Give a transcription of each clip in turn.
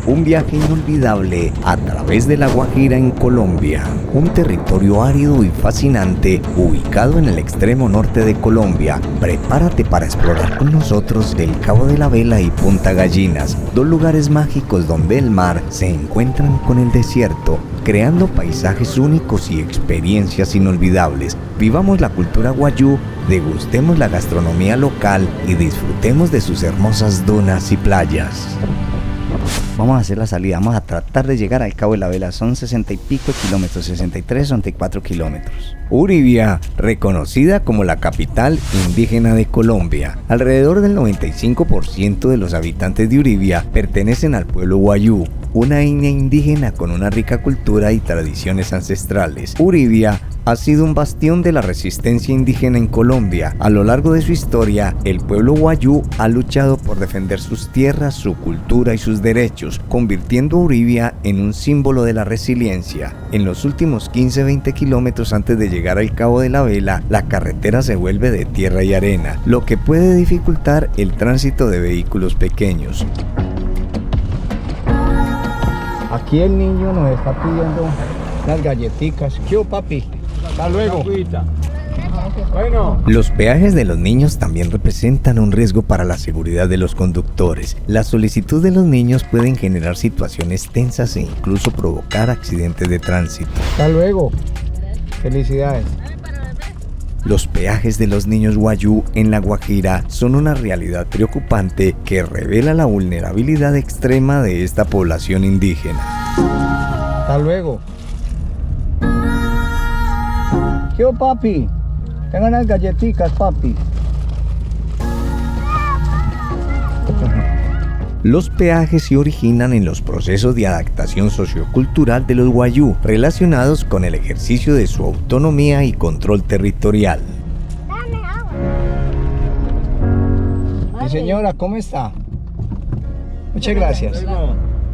un viaje inolvidable a través de La Guajira en Colombia, un territorio árido y fascinante ubicado en el extremo norte de Colombia. Prepárate para explorar con nosotros el Cabo de la Vela y Punta Gallinas, dos lugares mágicos donde el mar se encuentran con el desierto, creando paisajes únicos y experiencias inolvidables. Vivamos la cultura guayú, degustemos la gastronomía local y disfrutemos de sus hermosas dunas y playas. Vamos a hacer la salida, vamos a tratar de llegar al Cabo de la Vela, son 60 y pico kilómetros, 63, 64 kilómetros. Uribia, reconocida como la capital indígena de Colombia. Alrededor del 95% de los habitantes de Uribia pertenecen al pueblo guayú, una etnia indígena con una rica cultura y tradiciones ancestrales. Uribia ha sido un bastión de la resistencia indígena en Colombia. A lo largo de su historia, el pueblo guayú ha luchado por defender sus tierras, su cultura y sus derechos, convirtiendo a Uribia en un símbolo de la resiliencia. En los últimos 15-20 kilómetros antes de llegar al Cabo de la Vela, la carretera se vuelve de tierra y arena, lo que puede dificultar el tránsito de vehículos pequeños. Aquí el niño nos está pidiendo las galletitas. ¿Qué papi? Hasta luego. Bueno. Los peajes de los niños también representan un riesgo para la seguridad de los conductores. La solicitud de los niños pueden generar situaciones tensas e incluso provocar accidentes de tránsito. Hasta luego. Felicidades. Los peajes de los niños guayú en La Guajira son una realidad preocupante que revela la vulnerabilidad extrema de esta población indígena. Hasta luego. ¿Qué papi? Tengan las galletitas, papi. Los peajes se originan en los procesos de adaptación sociocultural de los guayú, relacionados con el ejercicio de su autonomía y control territorial. Mi señora, ¿cómo está? Muchas gracias.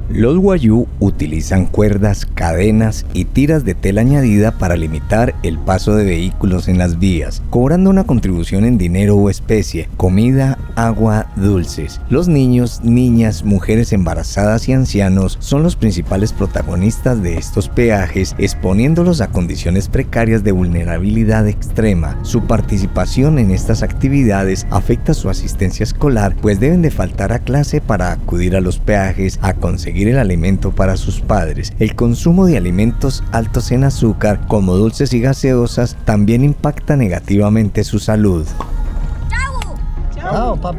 Los guayú utilizan cuerdas, cadenas y tiras de tela añadida para limitar el paso de vehículos en las vías, cobrando una contribución en dinero o especie, comida, agua, dulces. Los niños, niñas, mujeres embarazadas y ancianos son los principales protagonistas de estos peajes, exponiéndolos a condiciones precarias de vulnerabilidad extrema. Su participación en estas actividades afecta su asistencia escolar, pues deben de faltar a clase para acudir a los peajes a conseguir el alimento para sus padres. El consumo de alimentos altos en azúcar, como dulces y gaseosas, también impacta negativamente su salud.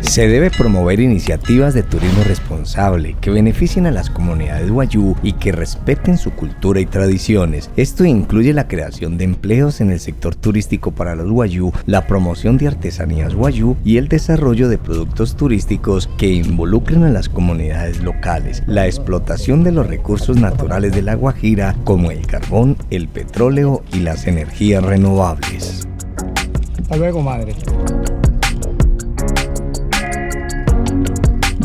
Se debe promover iniciativas de turismo responsable que beneficien a las comunidades guayú y que respeten su cultura y tradiciones. Esto incluye la creación de empleos en el sector turístico para los guayú, la promoción de artesanías guayú y el desarrollo de productos turísticos que involucren a las comunidades locales. La explotación de los recursos naturales de La Guajira, como el carbón, el petróleo y las energías renovables. Hasta luego, madre.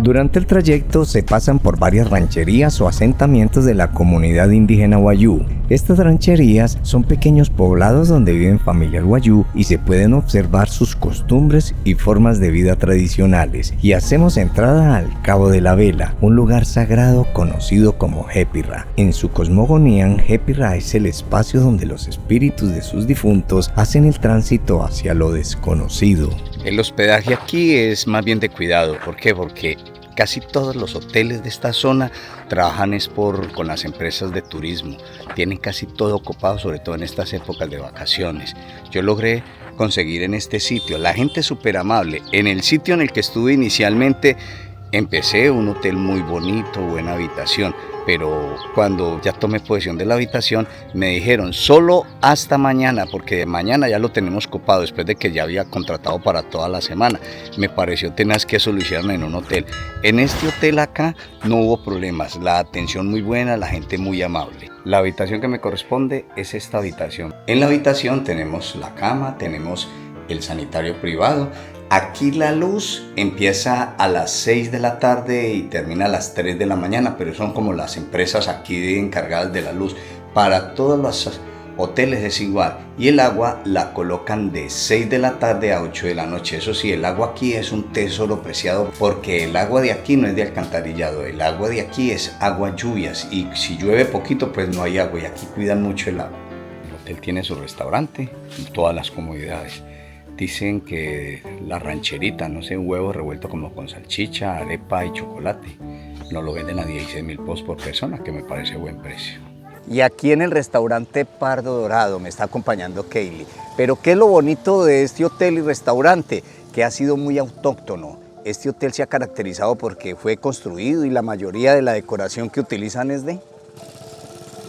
Durante el trayecto se pasan por varias rancherías o asentamientos de la comunidad indígena guayú. Estas rancherías son pequeños poblados donde viven familias guayú y se pueden observar sus costumbres y formas de vida tradicionales. Y hacemos entrada al Cabo de la Vela, un lugar sagrado conocido como Jepirra. En su cosmogonía, Jepirra es el espacio donde los espíritus de sus difuntos hacen el tránsito hacia lo desconocido. El hospedaje aquí es más bien de cuidado. ¿Por qué? Porque casi todos los hoteles de esta zona trabajan con las empresas de turismo. Tienen casi todo copado, sobre todo en estas épocas de vacaciones. Yo logré conseguir en este sitio, la gente es súper amable. En el sitio en el que estuve inicialmente, empecé un hotel muy bonito, buena habitación. Pero cuando ya tomé posesión de la habitación, me dijeron solo hasta mañana, porque mañana ya lo tenemos copado, después de que ya había contratado para toda la semana. Me pareció tenaz que eso lo hicieran en un hotel. En este hotel acá no hubo problemas, la atención muy buena, la gente muy amable. La habitación que me corresponde es esta habitación. En la habitación tenemos la cama, tenemos el sanitario privado. Aquí la luz empieza a las 6 de la tarde y termina a las 3 de la mañana, pero son como las empresas aquí encargadas de la luz. Para todas las hoteles es igual, y el agua la colocan de 6 de la tarde a 8 de la noche. Eso sí, el agua aquí es un tesoro preciado porque el agua de aquí no es de alcantarillado, el agua de aquí es agua lluvias, y si llueve poquito pues no hay agua, y aquí cuidan mucho el agua. El hotel tiene su restaurante y todas las comodidades. Dicen que la rancherita, no sé, un huevo revuelto como con salchicha, arepa y chocolate, nos lo venden a 16.000 pesos por persona, que me parece buen precio. Y aquí en el restaurante Pardo Dorado me está acompañando Kaylee. Pero ¿qué es lo bonito de este hotel y restaurante? Que ha sido muy autóctono. Este hotel se ha caracterizado porque fue construido y la mayoría de la decoración que utilizan es de...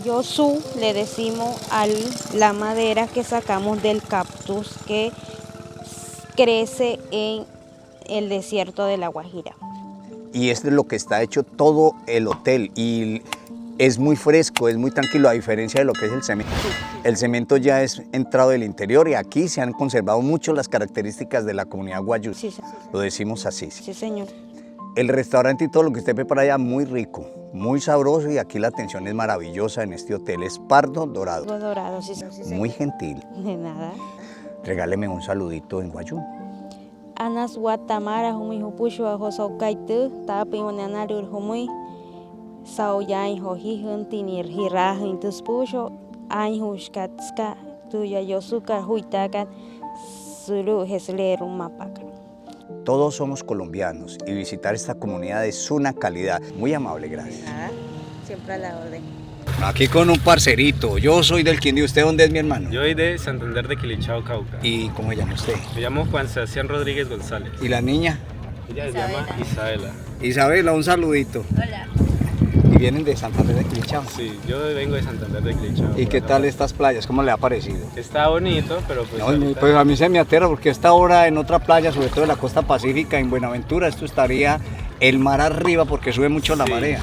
Yosú le decimos a la madera que sacamos del cactus que crece en el desierto de La Guajira. Y esto es lo que está hecho todo el hotel y es muy fresco, es muy tranquilo, a diferencia de lo que es el cemento. El cemento ya es entrado del interior y aquí se han conservado mucho las características de la comunidad guayú. Sí, sí. Lo decimos así. Sí, señor. El restaurante y todo lo que usted ve para allá, muy rico, muy sabroso, y aquí la atención es maravillosa en este hotel. Es Pardo Dorado. Dorado, sí, sí. Muy gentil. De nada. Regáleme un saludito en guayú. Anas Guatamara, Humi Hupushu, Hoso Kaitu, Tapi Wananarur Humi, Sao Yain Hohi Huntinir Hirah Intuspusho, Ain Hushkatska, Tuya Yosuka Huitakat, Suru Hesleru Mapaca. Todos somos colombianos y visitar esta comunidad es una calidad. Muy amable, gracias. Nada, siempre a la orden. Aquí con un parcerito. Yo soy del Quindío. ¿Usted dónde es, mi hermano? Yo soy de Santander de Quilichao, Cauca. ¿Y cómo se llama usted? Me llamo Juan Sebastián Rodríguez González. ¿Y la niña? Ella se llama Isabela. Isabela, un saludito. Hola. ¿Y vienen de Santander de Quilichao? Sí, yo vengo de Santander de Quilichao. ¿Y qué tal estas playas? ¿Cómo le ha parecido? Está bonito, pero pues, No, ahorita- pues a mí se me aterra porque a esta hora en otra playa, sobre todo en la costa pacífica, en Buenaventura, esto estaría el mar arriba porque sube mucho la Sí. marea.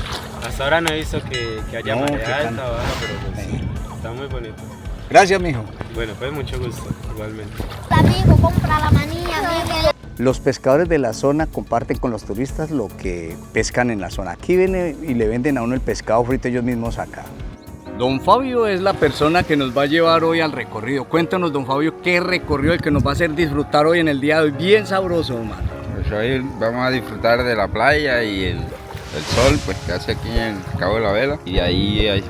Hasta ahora no he visto que haya No, marea qué alta tan- o baja, pero pues Sí. está muy bonito. Gracias, mijo. Bueno, pues mucho gusto, igualmente. Amigo, compra la manilla, amigo. Los pescadores de la zona comparten con los turistas lo que pescan en la zona. Aquí vienen y le venden a uno el pescado frito ellos mismos acá. Don Fabio es la persona que nos va a llevar hoy al recorrido. Cuéntanos, don Fabio, qué recorrido el que nos va a hacer disfrutar hoy en el día de hoy. Bien sabroso, hermano. Pues hoy vamos a disfrutar de la playa y el sol pues que hace aquí en el Cabo de la Vela, y ahí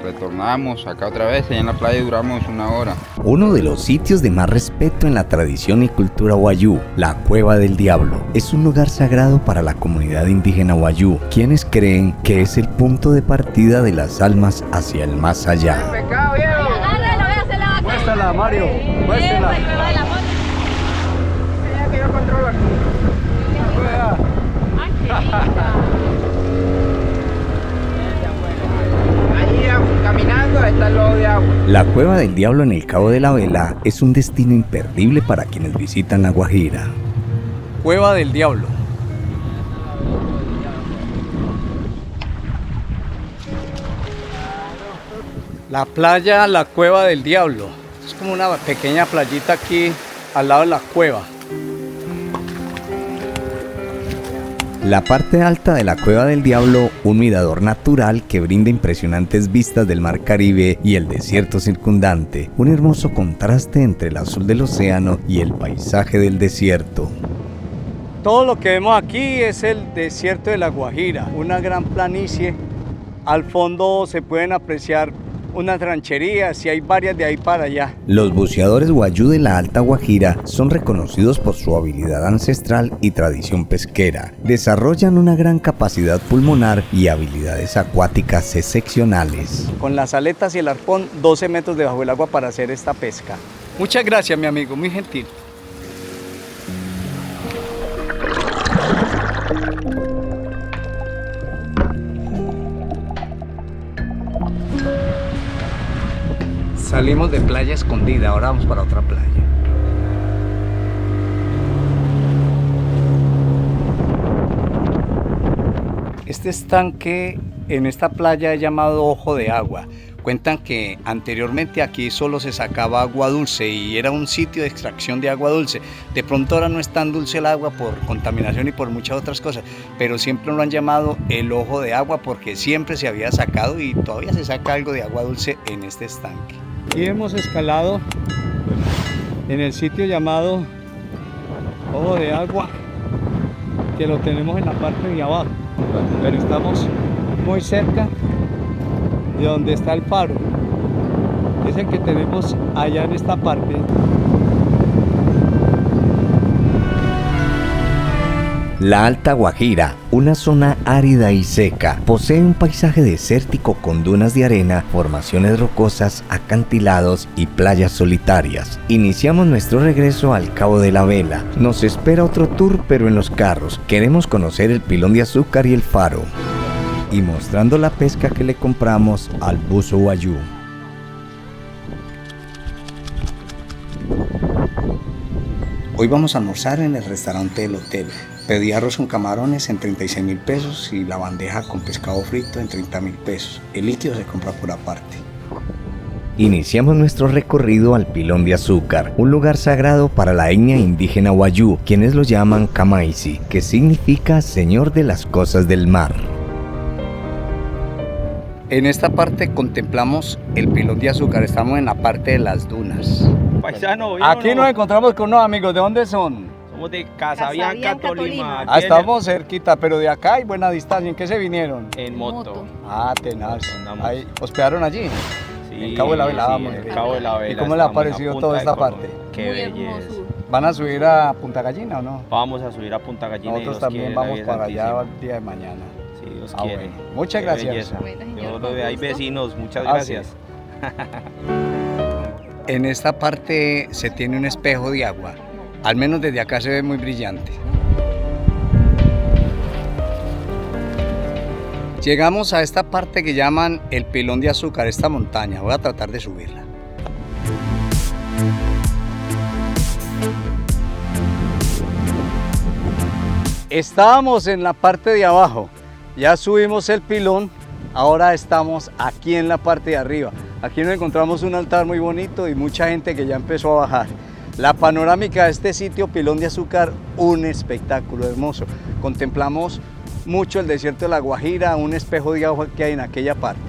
retornamos acá otra vez y en la playa duramos 1 hora. Uno de los sitios de más respeto en la tradición y cultura wayú, la Cueva del Diablo, es un lugar sagrado para la comunidad indígena wayú, quienes creen que es el punto de partida de las almas hacia el más allá. Muéstrala, Mario. Muéstrala. Que yo controlo aquí. Ahí caminando está el lobo de agua. La Cueva del Diablo en el Cabo de la Vela es un destino imperdible para quienes visitan La Guajira. Cueva del Diablo. La playa, la Cueva del Diablo. Es como una pequeña playita aquí al lado de la cueva. La parte alta de la Cueva del Diablo, un mirador natural que brinda impresionantes vistas del mar Caribe y el desierto circundante, un hermoso contraste entre el azul del océano y el paisaje del desierto. Todo lo que vemos aquí es el desierto de La Guajira, una gran planicie. Al fondo se pueden apreciar unas rancherías y hay varias de ahí para allá. Los buceadores wayú de la Alta Guajira son reconocidos por su habilidad ancestral y tradición pesquera. Desarrollan una gran capacidad pulmonar y habilidades acuáticas excepcionales. Con las aletas y el arpón, 12 metros debajo del agua para hacer esta pesca. Muchas gracias, mi amigo, muy gentil. Salimos de Playa Escondida, ahora vamos para otra playa. Este estanque en esta playa es llamado Ojo de Agua. Cuentan que anteriormente aquí solo se sacaba agua dulce y era un sitio de extracción de agua dulce. De pronto ahora no es tan dulce el agua por contaminación y por muchas otras cosas, pero siempre lo han llamado el Ojo de Agua porque siempre se había sacado y todavía se saca algo de agua dulce en este estanque. Y hemos escalado en el sitio llamado Ojo de Agua, que lo tenemos en la parte de abajo, pero estamos muy cerca de donde está el faro. Es el que tenemos allá en esta parte. La Alta Guajira, una zona árida y seca, posee un paisaje desértico con dunas de arena, formaciones rocosas, acantilados y playas solitarias. Iniciamos nuestro regreso al Cabo de la Vela. Nos espera otro tour, pero en los carros. Queremos conocer el Pilón de Azúcar y el faro. Y mostrando la pesca que le compramos al buzo Wayuu. Hoy vamos a almorzar en el restaurante del hotel. Pedí arroz con camarones en 36.000 pesos y la bandeja con pescado frito en 30.000 pesos. El líquido se compra por aparte. Iniciamos nuestro recorrido al Pilón de Azúcar, un lugar sagrado para la etnia indígena Wayuu, quienes lo llaman Kamaisi, que significa Señor de las Cosas del Mar. En esta parte contemplamos el Pilón de Azúcar, estamos en la parte de las dunas. Paisano, Aquí nos encontramos con unos amigos. ¿De dónde son? Somos de Casabianca, Tolima. Estamos cerquita, pero de acá hay buena distancia. ¿En qué se vinieron? En moto. Ah, tenaz. Andamos. Ahí, ¿hospedaron allí? Sí, En Cabo de la Vela, vamos. en Cabo de la Vela. ¿Y cómo le ha estamos en la parecido punta toda de esta Colombia. parte? Qué belleza. ¿Van a subir a Punta Gallina o no? Vamos a subir a Punta Gallina. y Nosotros Dios también quiere, vamos la vida para allá santísima. el día de mañana. Si Dios Ah, quiere. bueno. Muchas Qué gracias. belleza. Bueno, Yo hay vecinos, muchas Ah, gracias. En esta parte se tiene un espejo de agua. Al menos desde acá se ve muy brillante. Llegamos a esta parte que llaman el Pilón de Azúcar, esta montaña. Voy a tratar de subirla. Estábamos en la parte de abajo, ya subimos el pilón, ahora estamos aquí en la parte de arriba. Aquí nos encontramos un altar muy bonito y mucha gente que ya empezó a bajar. La panorámica de este sitio, Pilón de Azúcar, un espectáculo hermoso. Contemplamos mucho el desierto de La Guajira, un espejo de agua que hay en aquella parte.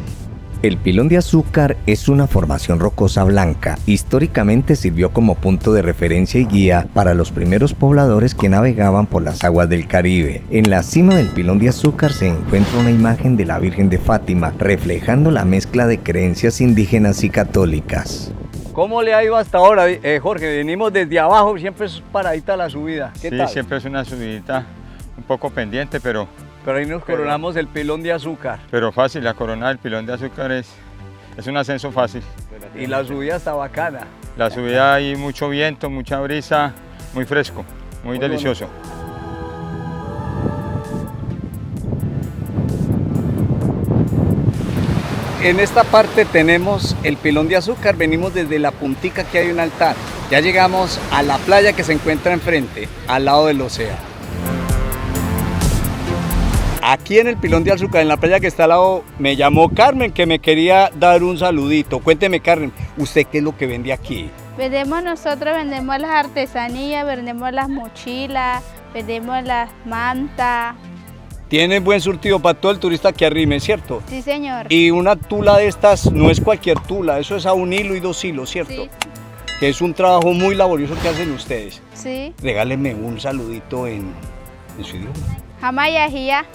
El Pilón de Azúcar es una formación rocosa blanca. Históricamente sirvió como punto de referencia y guía para los primeros pobladores que navegaban por las aguas del Caribe. En la cima del Pilón de Azúcar se encuentra una imagen de la Virgen de Fátima, reflejando la mezcla de creencias indígenas y católicas. ¿Cómo le ha ido hasta ahora, Jorge? Venimos desde abajo, siempre es paradita la subida. ¿Qué Sí, tal? siempre es una subidita un poco pendiente, pero ahí nos coronamos el Pilón de Azúcar. fácil. La corona del Pilón de Azúcar es un ascenso fácil. Y la subida está bacana. La subida hay mucho viento, mucha brisa, muy fresco, muy delicioso. En esta parte tenemos el Pilón de Azúcar, venimos desde la puntica que hay un altar. Ya llegamos a la playa que se encuentra enfrente, al lado del océano. Aquí en el Pilón de Azúcar, en la playa que está al lado, me llamó Carmen que me quería dar un saludito. Cuénteme, Carmen, ¿usted qué es lo que vende aquí? vendemos las artesanías, vendemos las mochilas, vendemos las mantas. Tiene buen surtido para todo el turista que arrime, ¿cierto? Sí, señor. Y una tula de estas no es cualquier tula, eso es a un hilo y 2 hilos, ¿cierto? Sí. Que es un trabajo muy laborioso que hacen ustedes. Sí. Regálenme un saludito en su idioma. Hamayahia.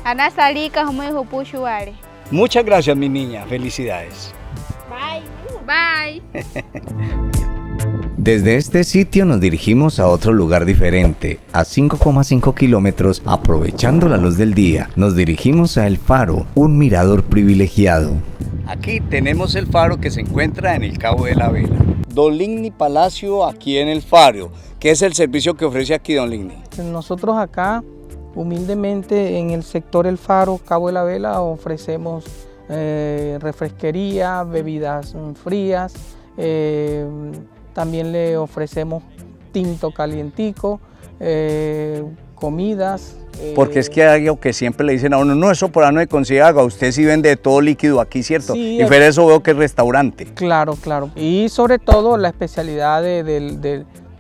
Ana salika muy hupuchuare. Muchas gracias, mi niña. Felicidades. Bye. Bye. Desde este sitio nos dirigimos a otro lugar diferente, a 5,5 kilómetros, aprovechando la luz del día. Nos dirigimos a El Faro, un mirador privilegiado. Aquí tenemos el faro que se encuentra en el Cabo de la Vela. Don Ligny Palacio aquí en el Faro. ¿Qué es el servicio que ofrece aquí, Don Ligny? Nosotros acá, humildemente, en el sector El Faro, Cabo de la Vela, ofrecemos refresquería, bebidas frías, también le ofrecemos tinto calientico, comidas. Porque es que hay algo que siempre le dicen a uno, no, eso por ahí no se consigue agua, usted sí vende todo líquido aquí, ¿cierto? Sí, y por eso veo que es restaurante. Claro, claro. Y sobre todo la especialidad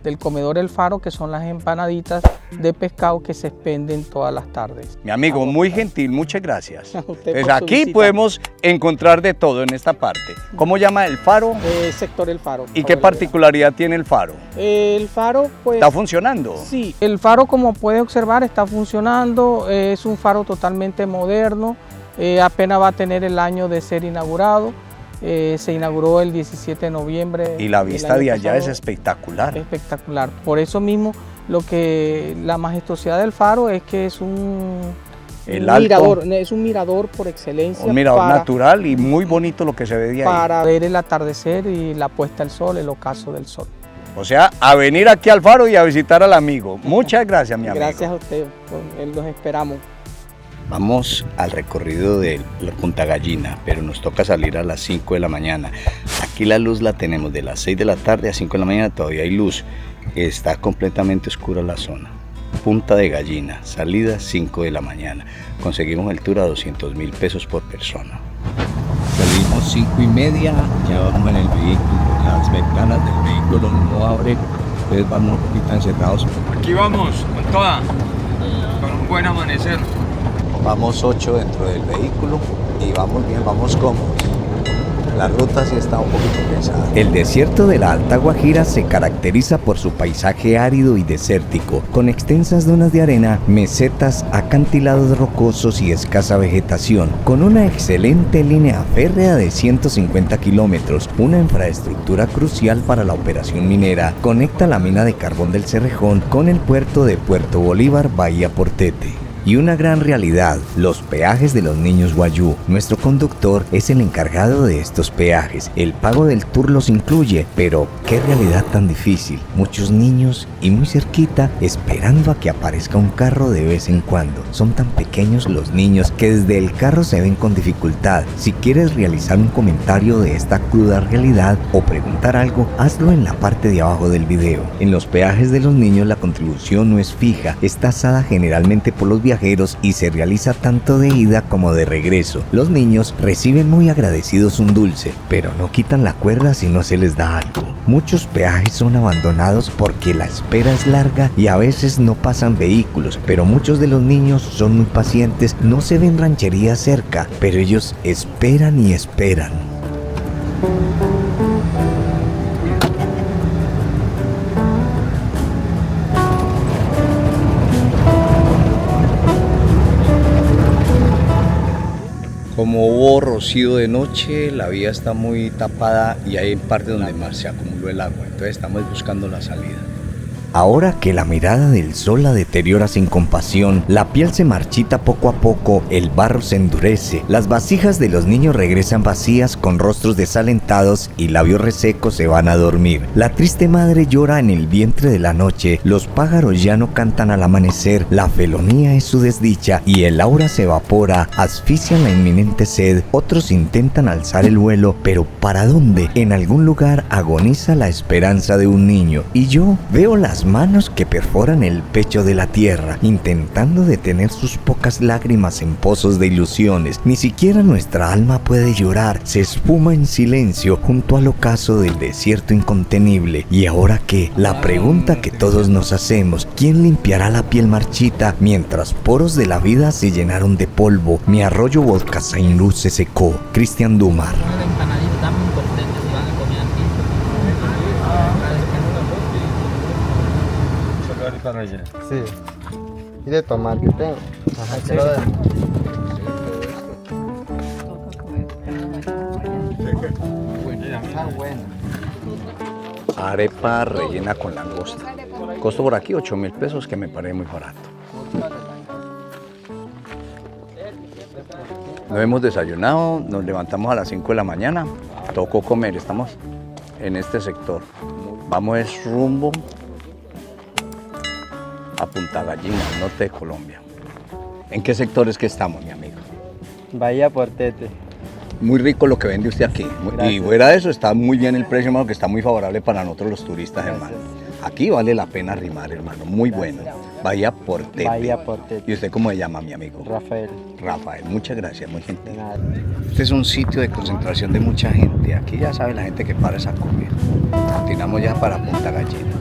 del comedor El Faro, que son las empanaditas de pescado que se expenden todas las tardes. Mi amigo, muy gentil, muchas gracias. A usted Pues por su aquí visita. podemos encontrar de todo en esta parte. ¿Cómo llama el faro? Sector El Faro. ¿Y qué particularidad tiene el faro? El faro, pues... ¿Está funcionando? Sí, el faro, como puede observar, está funcionando. Es un faro totalmente moderno. Apenas va a tener el año de ser inaugurado. Se inauguró el 17 de noviembre. Y la del vista año de allá pasado. es espectacular. Espectacular. Por eso mismo, la majestuosidad del faro es que es un mirador, es un mirador por excelencia. Un mirador natural y muy bonito lo que se ve de ahí. Para ver el atardecer y la puesta del sol, el ocaso del sol. O sea, a venir aquí al faro y a visitar al amigo. Muchas gracias, mi amigo. Gracias a usted, los esperamos. Vamos al recorrido de la Punta Gallina, pero nos toca salir a las 5 de la mañana. Aquí la luz la tenemos de las 6 de la tarde a 5 de la mañana, todavía hay luz. Está completamente oscura la zona. Punta de Gallina, salida 5 de la mañana. Conseguimos el tour a 200.000 pesos por persona. Salimos 5:30, ya vamos en el vehículo, las ventanas del vehículo no abren, entonces vamos un poquito encerrados. Aquí vamos, con toda, con un buen amanecer. Vamos 8 dentro del vehículo y vamos bien, vamos cómodos. La ruta sí está un poquito pesada. El desierto de la Alta Guajira se caracteriza por su paisaje árido y desértico, con extensas dunas de arena, mesetas, acantilados rocosos y escasa vegetación, con una excelente línea férrea de 150 kilómetros, una infraestructura crucial para la operación minera, conecta la mina de carbón del Cerrejón con el puerto de Puerto Bolívar, Bahía Portete. Y una gran realidad, los peajes de los niños Wayuu. Nuestro conductor es el encargado de estos peajes. El pago del tour los incluye, pero qué realidad tan difícil. Muchos niños y muy cerquita esperando a que aparezca un carro de vez en cuando. Son tan pequeños los niños que desde el carro se ven con dificultad. Si quieres realizar un comentario de esta cruda realidad o preguntar algo, hazlo en la parte de abajo del video. En los peajes de los niños la contribución no es fija, es tasada generalmente por los viajeros y se realiza tanto de ida como de regreso. Los niños reciben muy agradecidos un dulce, pero no quitan la cuerda si no se les da algo. Muchos peajes son abandonados porque la espera es larga y a veces no pasan vehículos, pero muchos de los niños son muy pacientes, no se ven rancherías cerca, pero ellos esperan y esperan. Como hubo rocío de noche, la vía está muy tapada y hay partes donde más se acumuló el agua, entonces estamos buscando la salida. Ahora que la mirada del sol la deteriora sin compasión, la piel se marchita poco a poco, el barro se endurece, las vasijas de los niños regresan vacías con rostros desalentados y labios resecos se van a dormir. La triste madre llora en el vientre de la noche, los pájaros ya no cantan al amanecer, la felonía es su desdicha y el aura se evapora, asfixian la inminente sed, otros intentan alzar el vuelo, pero ¿para dónde? En algún lugar agoniza la esperanza de un niño y yo veo las manos que perforan el pecho de la tierra, intentando detener sus pocas lágrimas en pozos de ilusiones. Ni siquiera nuestra alma puede llorar, se esfuma en silencio junto al ocaso del desierto incontenible. ¿Y ahora qué? La pregunta que todos nos hacemos, ¿quién limpiará la piel marchita mientras poros de la vida se llenaron de polvo? Mi arroyo vodka Saint Luz se secó. Cristian Dumar. Sí. Y de tomar que tengo. Ajá, sí. Arepa rellena con langosta. Costo por aquí 8.000 pesos, que me parece muy barato. Nos hemos desayunado, nos levantamos a las 5 de la mañana. Tocó comer, estamos en este sector. Vamos rumbo a Punta Gallina, al norte de Colombia. ¿En qué sector es que estamos, mi amigo? Bahía Portete. Muy rico lo que vende usted aquí. Y fuera de eso, está muy bien el precio, hermano, que está muy favorable para nosotros los turistas, hermano. Aquí vale la pena rimar, hermano, muy bueno. Bahía Portete. Bahía Portete. ¿Y usted cómo se llama, mi amigo? Rafael. Rafael, muchas gracias, muy gentil. De nada. Este es un sitio de concentración de mucha gente. Aquí ya sabe la gente que para esa comer. Continuamos ya para Punta Gallina.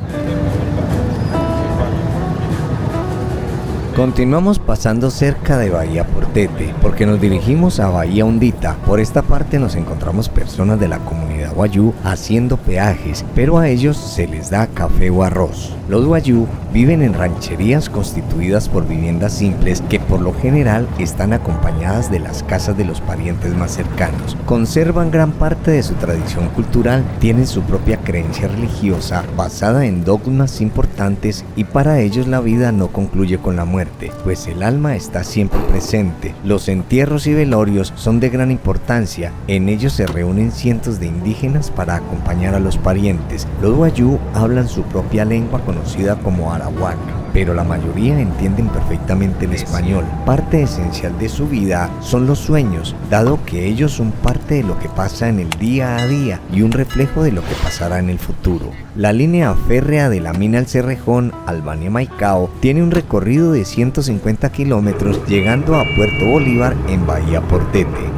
Continuamos pasando cerca de Bahía Portete, porque nos dirigimos a Bahía Hondita. Por esta parte nos encontramos personas de la comunidad wayú haciendo peajes, pero a ellos se les da café o arroz. Los wayú viven en rancherías constituidas por viviendas simples que por lo general están acompañadas de las casas de los parientes más cercanos. Conservan gran parte de su tradición cultural, tienen su propia creencia religiosa basada en dogmas importantes y para ellos la vida no concluye con la muerte, pues el alma está siempre presente. Los entierros y velorios son de gran importancia. En ellos se reúnen cientos de indígenas para acompañar a los parientes. Los wayú hablan su propia lengua conocida como arawak, pero la mayoría entienden perfectamente el español. Parte esencial de su vida son los sueños, dado que ellos son parte de lo que pasa en el día a día y un reflejo de lo que pasará en el futuro. La línea férrea de la mina El Cerrejón, Albania-Maicao, tiene un recorrido de 150 kilómetros llegando a Puerto Bolívar en Bahía Portete.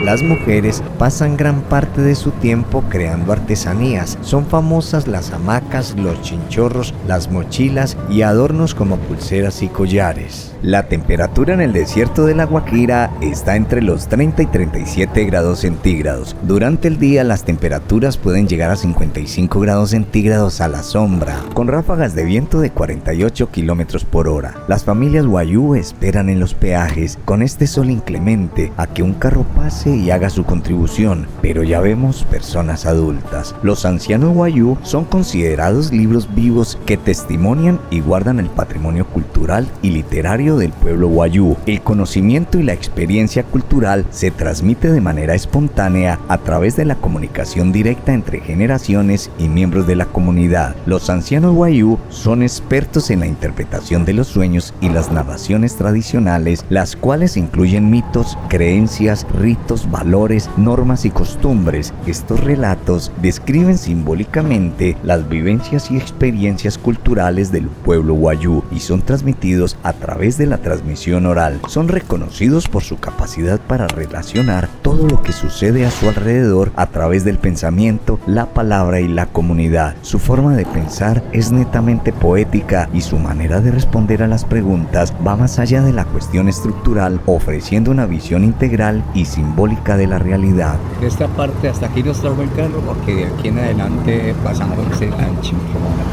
Las mujeres pasan gran parte de su tiempo creando artesanías. Son famosas las hamacas, los chinchorros, las mochilas y adornos como pulseras y collares. La temperatura en el desierto de La Guajira está entre los 30 y 37 grados centígrados. Durante el día las temperaturas pueden llegar a 55 grados centígrados a la sombra, con ráfagas de viento de 48 kilómetros por hora. Las familias wayú esperan en los peajes con este sol inclemente a que un carro pase y haga su contribución, pero ya vemos personas adultas. Los ancianos wayú son considerados libros vivos que testimonian y guardan el patrimonio cultural y literario del pueblo wayú. El conocimiento y la experiencia cultural se transmite de manera espontánea a través de la comunicación directa entre generaciones y miembros de la comunidad. Los ancianos wayú son expertos en la interpretación de los sueños y las narraciones tradicionales, las cuales incluyen mitos, creencias, ritos, valores, normas y costumbres. Estos relatos describen simbólicamente las vivencias y experiencias culturales del pueblo wayú y son transmitidos a través de la transmisión oral. Son reconocidos por su capacidad para relacionar todo lo que sucede a su alrededor a través del pensamiento, la palabra y la comunidad. Su forma de pensar es netamente poética y su manera de responder a las preguntas va más allá de la cuestión estructural, ofreciendo una visión integral y simbólica de la realidad. De esta parte hasta aquí nos trajo el carro porque de aquí en adelante pasamos ese ancho.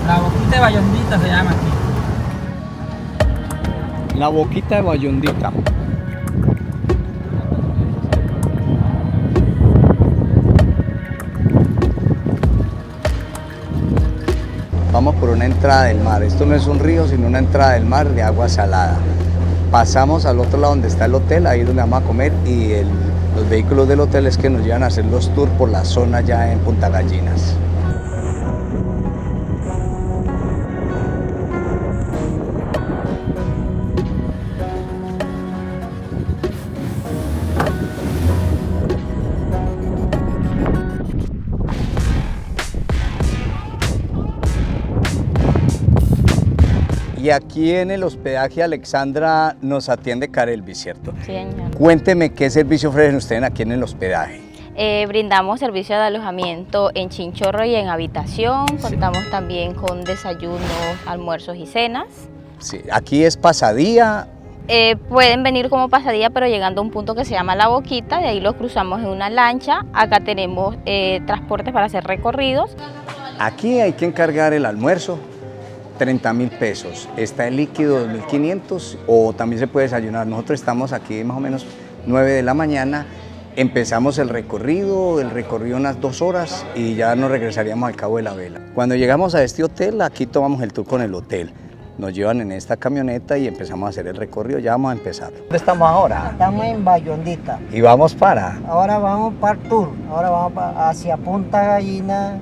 La boquita de Bayondita se llama aquí. La boquita de Bayondita. Vamos por una entrada del mar. Esto no es un río, sino una entrada del mar de agua salada. Pasamos al otro lado donde está el hotel, ahí es donde vamos a comer, y los vehículos del hotel es que nos llevan a hacer los tours por la zona ya en Punta Gallinas. Y aquí en el hospedaje Alexandra nos atiende Carelvi, ¿cierto? Sí, señor. Cuénteme qué servicio ofrecen ustedes aquí en el hospedaje. Brindamos servicio de alojamiento en Chinchorro y en habitación. Contamos también con desayunos, almuerzos y cenas. Sí, aquí es pasadía. Pueden venir como pasadía, pero llegando a un punto que se llama La Boquita, de ahí los cruzamos en una lancha. Acá tenemos transportes para hacer recorridos. Aquí hay que encargar el almuerzo, 30.000 pesos. Está el líquido 2.500 o también se puede desayunar. Nosotros estamos aquí más o menos 9 de la mañana. Empezamos el recorrido unas 2 horas y ya nos regresaríamos al Cabo de la Vela. Cuando llegamos a este hotel, aquí tomamos el tour con el hotel. Nos llevan en esta camioneta y empezamos a hacer el recorrido. Ya vamos a empezar. ¿Dónde estamos ahora? Estamos en Bayondita. ¿Y vamos para? Ahora vamos para el tour. Ahora vamos hacia Punta Gallina,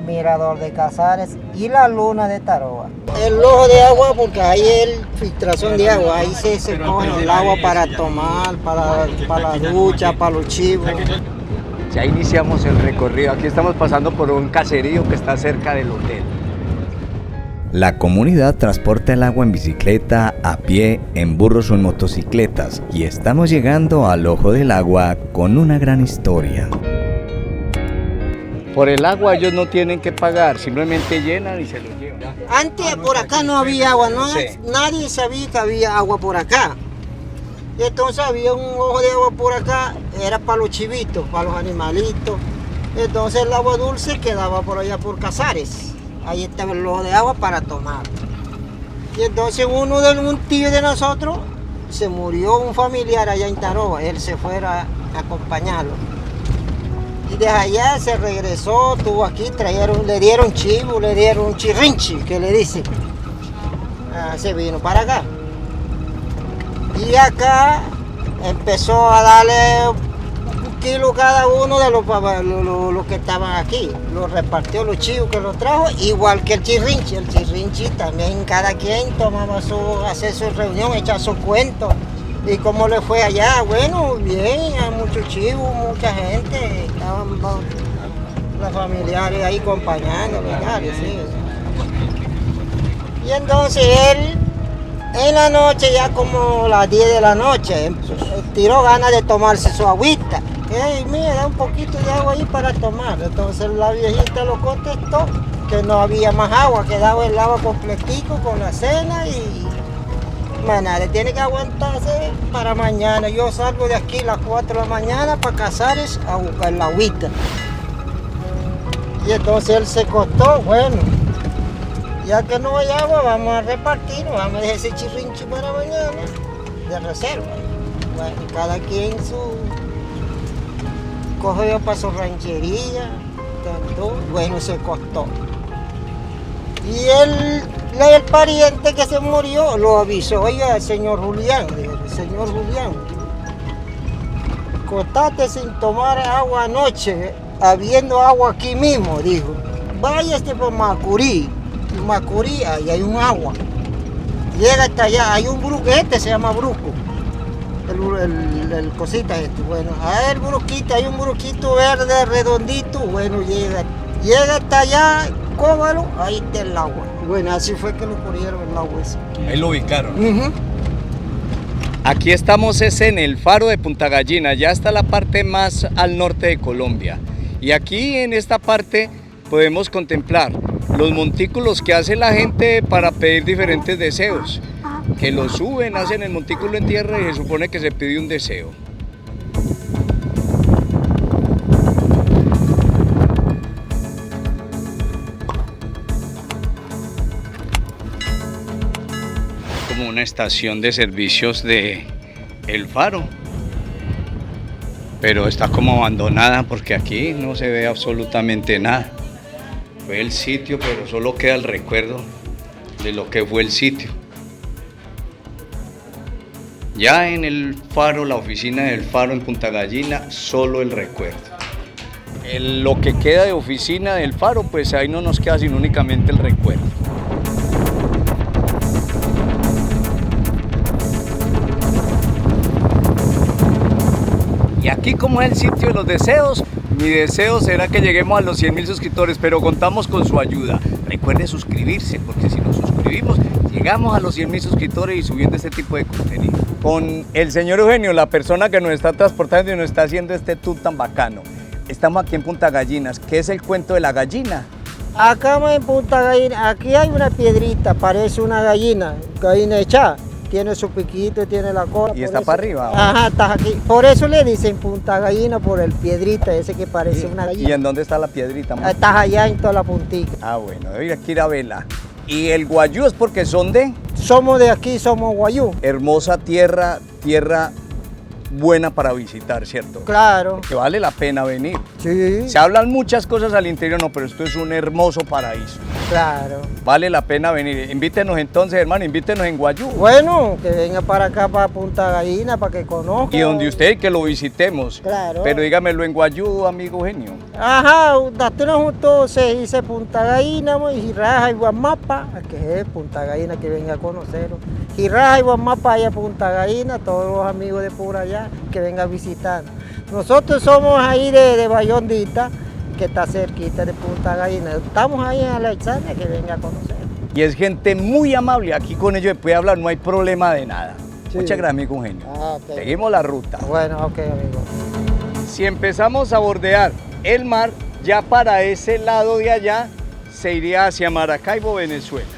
Mirador de Casares y la Luna de Taroa. El ojo de agua porque ahí hay filtración de agua. Ahí se coge el agua para tomar, para la ducha, para los chivos. Ya iniciamos el recorrido. Aquí estamos pasando por un caserío que está cerca del hotel. La comunidad transporta el agua en bicicleta, a pie, en burros o en motocicletas, y estamos llegando al Ojo del Agua con una gran historia. Por el agua ellos no tienen que pagar, simplemente llenan y se lo llevan. Antes por acá no había agua, no, Sí. nadie sabía que había agua por acá. Y entonces había un ojo de agua por acá, era para los chivitos, para los animalitos. Entonces el agua dulce quedaba por allá por Casares. Ahí estaba el ojo de agua para tomar. Y entonces un tío de nosotros se murió, un familiar allá en Taroba, él se fue a acompañarlo. Y desde allá se regresó, estuvo aquí, le dieron chivo, le dieron un chirrinchi, que le dicen. Se vino para acá. Y acá empezó a darle un kilo cada uno de los que estaban aquí. Los repartió los chivos que los trajo, igual que el chirrinchi. El chirrinchi también cada quien tomaba hacía su reunión, echaba su cuento. ¿Y cómo le fue allá? Bueno, bien, hay muchos chivos, mucha gente, estaban los familiares ahí acompañándolo, sí. Y entonces él, en la noche, ya como las 10 de la noche, tiró ganas de tomarse su agüita. Mira, da un poquito de agua ahí para tomar. Entonces la viejita lo contestó que no había más agua, quedaba el agua completico con la cena y... Manare tiene que aguantarse para mañana. Yo salgo de aquí a las 4 de la mañana para Casares a buscar la agüita. Y entonces él se costó, bueno, ya que no hay agua, vamos a repartir, vamos a dejar ese chirrinchi para mañana de reserva. Bueno, cada quien cogió para su ranchería, bueno, se costó. Y el pariente que se murió lo avisó, oiga, señor Julián, señor Julián, costate sin tomar agua anoche, habiendo agua aquí mismo, dijo. Váyase por Macurí, ahí hay un agua. Llega hasta allá, hay un bruco, se llama bruco, el cosita bueno, el bruquito, hay un bruquito verde redondito, bueno, llega hasta allá, cóbalo, ahí está el agua. Bueno, así fue que lo corrieron el agua ese. Ahí lo ubicaron. Aquí estamos en el faro de Punta Gallina, ya está la parte más al norte de Colombia. Y aquí en esta parte podemos contemplar los montículos que hace la gente para pedir diferentes deseos. Que lo suben, hacen el montículo en tierra y se supone que se pide un deseo. Como una estación de servicios de El Faro, pero está como abandonada porque aquí no se ve absolutamente nada. Fue el sitio, pero solo queda el recuerdo de lo que fue el sitio. Ya en el Faro, la oficina del Faro en Punta Gallina, solo el recuerdo. Lo que queda de oficina del Faro, pues ahí no nos queda sino únicamente el recuerdo. Y aquí, como es el sitio de los deseos, mi deseo será que lleguemos a los 100.000 suscriptores, pero contamos con su ayuda. Recuerde suscribirse, porque si nos suscribimos, llegamos a los 100.000 suscriptores y subiendo este tipo de contenido. Con el señor Eugenio, la persona que nos está transportando y nos está haciendo este tour tan bacano. Estamos aquí en Punta Gallinas. ¿Qué es el cuento de la gallina? Acá en Punta Gallina, aquí hay una piedrita, parece una gallina echada. Tiene su piquito, tiene la cola. ¿Y está para arriba? Ajá, está aquí. Por eso le dicen Punta Gallina, por el piedrita ese que parece una gallina. ¿Y en dónde está la piedrita? Está allá en toda la puntita. Ah, bueno, hay que ir a verla. ¿Y el guayú es porque son de? Somos de aquí, somos guayú. Hermosa tierra buena para visitar, ¿cierto? Claro. Que vale la pena venir. Sí. Se hablan muchas cosas al interior, no, pero esto es un hermoso paraíso. Claro. Vale la pena venir. Invítenos entonces, hermano, invítenos en Guayú. Bueno, que venga para acá, para Punta Gallina, para que conozca. Y donde usted, que lo visitemos. Claro. Pero dígamelo en Guayú, amigo Eugenio. Ajá, dátenos juntos, se dice Punta Gallina, y Raja y Guamapa, que es Punta Gallina, que venga a conocerlo. Jiraj y Guamapaya, Punta Gallina, todos los amigos de por allá que vengan a visitar. Nosotros somos ahí de Bayondita, que está cerquita de Punta Gallina. Estamos ahí en Alexandria, que venga a conocer. Y es gente muy amable, aquí con ellos se puede hablar, no hay problema de nada. Sí. Muchas gracias, amigo Eugenio. Okay. Seguimos la ruta. Bueno, ok, amigo. Si empezamos a bordear el mar, ya para ese lado de allá se iría hacia Maracaibo, Venezuela.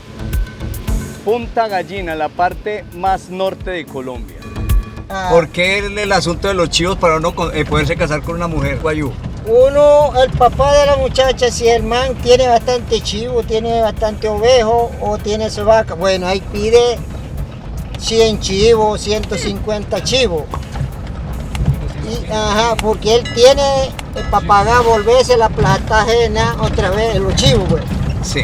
Punta Gallina, la parte más norte de Colombia. ¿Por qué el asunto de los chivos para uno poderse casar con una mujer, guayú? Uno, el papá de la muchacha, si el man tiene bastante chivo, tiene bastante ovejo o tiene su vaca, bueno, ahí pide 100 chivos, 150 chivos. Y, porque él tiene para pagar, volverse la plata ajena otra vez, los chivos, güey. Sí.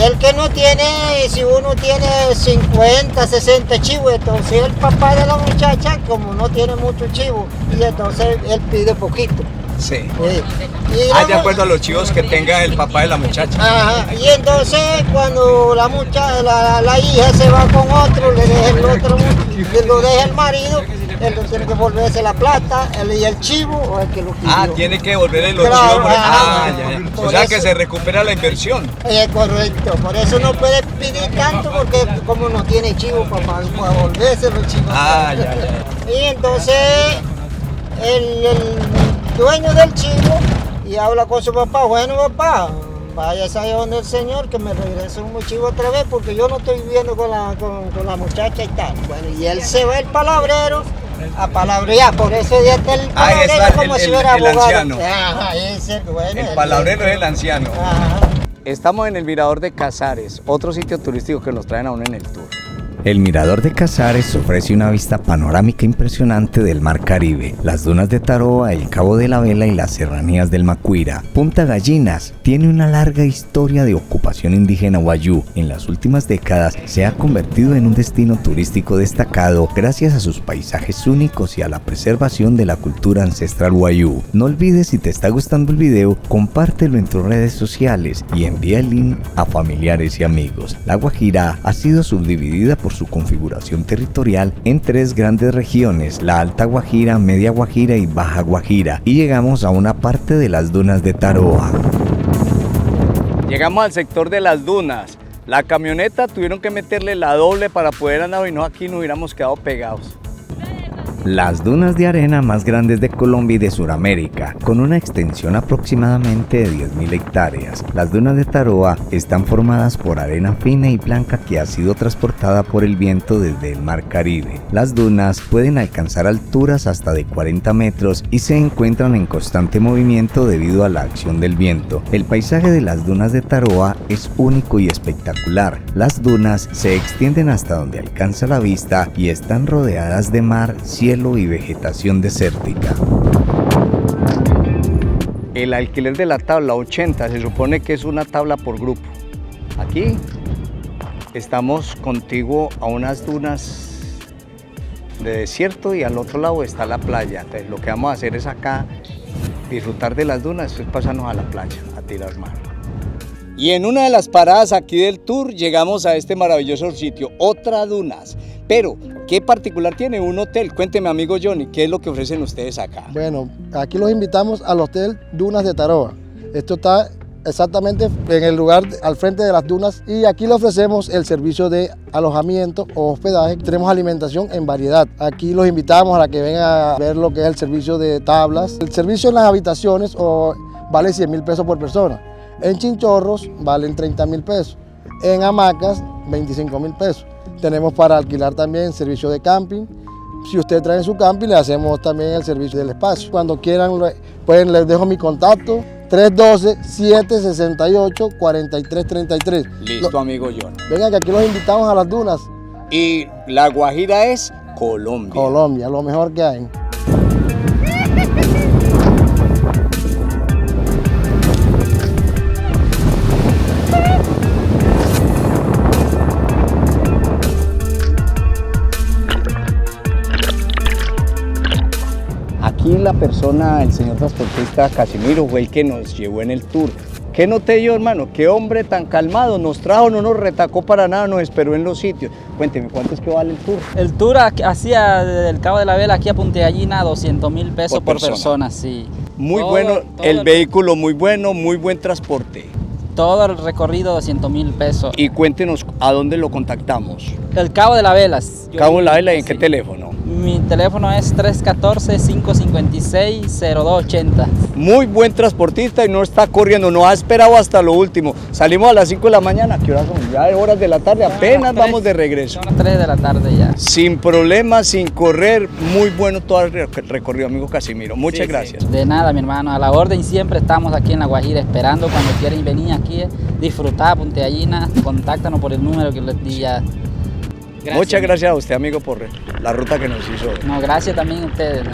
El que no tiene, si uno tiene 50, 60 chivos, entonces el papá de la muchacha, como no tiene mucho chivo, y entonces él pide poquito. Sí. De acuerdo a los chivos que tenga el papá de la muchacha. Y entonces cuando la hija se va con otro, le deja el otro, lo deja el marido, él tiene que volverse la plata, y el chivo o el que lo pidió. Tiene que devolverle los chivos. Ya. O sea que se recupera la inversión. Correcto, por eso no puede pedir tanto porque como no tiene chivo para volverse los chivos. Y entonces el dueño del chivo y habla con su papá, bueno papá, váyase allá donde el señor que me regrese un chivo otra vez porque yo no estoy viviendo con la muchacha y tal. Bueno, y él se va el palabrero a palabrear, por eso ya está el palabrero como si fuera abogado. Anciano. Bueno, el palabrero es el anciano. Estamos en el Mirador de Casares, otro sitio turístico que nos traen a uno en el tour. El Mirador de Casares ofrece una vista panorámica impresionante del Mar Caribe, las dunas de Taroa, el Cabo de la Vela y las serranías del Macuira. Punta Gallinas tiene una larga historia de ocupación indígena wayú. En las últimas décadas se ha convertido en un destino turístico destacado gracias a sus paisajes únicos y a la preservación de la cultura ancestral wayú. No olvides, si te está gustando el video, compártelo en tus redes sociales y envía el link a familiares y amigos. La Guajira ha sido subdividida por su configuración territorial en 3 grandes regiones, la Alta Guajira, Media Guajira y Baja Guajira, y llegamos a una parte de las dunas de Taroa. Llegamos al sector de las dunas. La camioneta tuvieron que meterle la doble para poder andar y no, aquí no hubiéramos quedado pegados. Las dunas de arena más grandes de Colombia y de Sudamérica, con una extensión aproximadamente de 10.000 hectáreas. Las dunas de Taroa están formadas por arena fina y blanca que ha sido transportada por el viento desde el Mar Caribe. Las dunas pueden alcanzar alturas hasta de 40 metros y se encuentran en constante movimiento debido a la acción del viento. El paisaje de las dunas de Taroa es único y espectacular. Las dunas se extienden hasta donde alcanza la vista y están rodeadas de mar, cielo y vegetación desértica. El alquiler de la tabla 80 se supone que es una tabla por grupo. Aquí estamos contiguo a unas dunas de desierto y al otro lado está la playa. Entonces lo que vamos a hacer es acá disfrutar de las dunas, después pasarnos a la playa a tirar mar. Y en una de las paradas aquí del tour llegamos a este maravilloso sitio, Otra Dunas. Pero, ¿qué particular tiene un hotel? Cuénteme, amigo Johnny, ¿qué es lo que ofrecen ustedes acá? Bueno, aquí los invitamos al Hotel Dunas de Taroa. Esto está exactamente en el lugar al frente de las dunas y aquí le ofrecemos el servicio de alojamiento o hospedaje. Tenemos alimentación en variedad. Aquí los invitamos a que vengan a ver lo que es el servicio de tablas. El servicio en las habitaciones vale 100.000 pesos por persona. En chinchorros valen 30.000 pesos. En hamacas, 25.000 pesos. Tenemos para alquilar también servicio de camping. Si usted trae su camping, le hacemos también el servicio del espacio. Cuando quieran, les dejo mi contacto, 312-768-4333. Listo, amigo John. Vengan, que aquí los invitamos a las dunas. Y La Guajira es Colombia. Colombia, lo mejor que hay. Aquí la persona, el señor transportista Casimiro, fue el que nos llevó en el tour. ¿Qué noté yo, hermano? Qué hombre tan calmado, nos trajo, no nos retacó para nada, nos esperó en los sitios. Cuénteme, ¿cuánto es que vale el tour? El tour hacia desde el Cabo de la Vela aquí a Punta Gallina, 200.000 pesos por persona, sí. Muy bueno, el vehículo muy bueno, muy buen transporte. Todo el recorrido, 200.000 pesos. Y cuéntenos, ¿a dónde lo contactamos? El Cabo de la Vela. Cabo de la Vela, ¿y en qué teléfono? Mi teléfono es 314-556-0280. Muy buen transportista y no está corriendo, nos ha esperado hasta lo último. Salimos a las 5 de la mañana, ¿qué horas son? Ya horas de la tarde, apenas vamos de regreso. Son las 3 de la tarde ya. Sin problemas, sin correr, muy bueno todo el recorrido, amigo Casimiro. Muchas gracias. Sí. De nada, mi hermano, a la orden siempre estamos aquí en La Guajira esperando cuando quieran venir aquí, disfrutar Punta Gallina, contáctanos por el número que les di ya. Gracias. Muchas gracias a usted, amigo, por la ruta que nos hizo. No, gracias también a ustedes.